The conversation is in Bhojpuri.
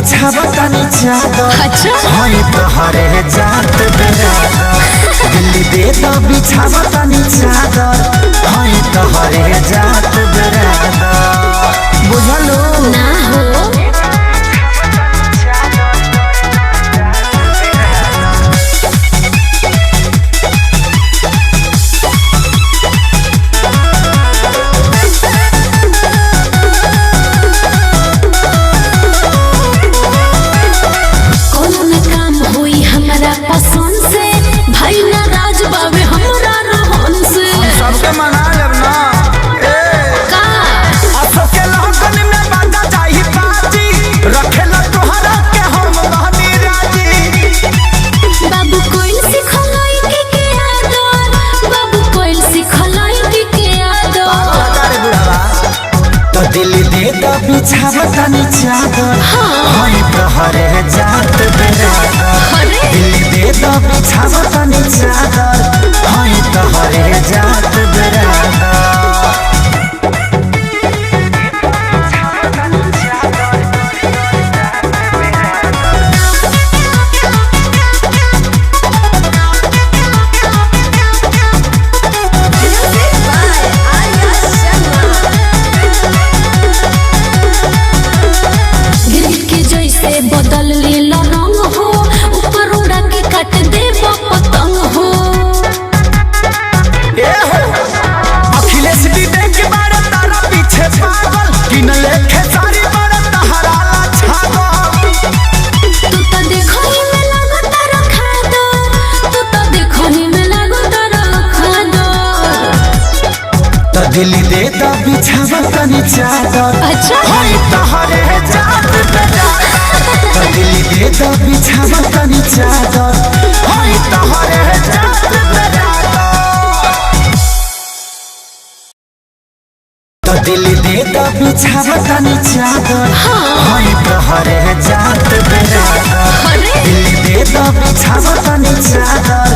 बिछावतानी चादर अच्छा हई तोहरे जात बेरादर दिल्ली दे तो बिछावतानी चादर हई तोहरे जात बेरादर बुझलो ना हो दिल्ली दे तो बिछावतानी चादर हई तोहरे जात बेरादर दिल्ली दे तो बिछावतानी चादर हई तोहरे जात बेरादर बदल ले रंग हो ऊपर उड़ा के काट दे पतंग हो अखिलेश दीदी के बारे तारा पीछे पागल कि न लेखे सारी बारे तहरा ला छागल तू तो देखो ही में लागो तारा खादर तू तो देखो ही में लागो तारा खादर तो दिल्ली दे तो बिछावतानी चादर अच्छा हई तोहरे जात बेरादर तो दिल्ली दे तो बिछावतानी चादर हई तोहरे जात बेरादर तो दिल्ली दे तो बिछावतानी चादर हई तोहरे जात बेरादर दिल्ली दे तो बिछावतानी चादर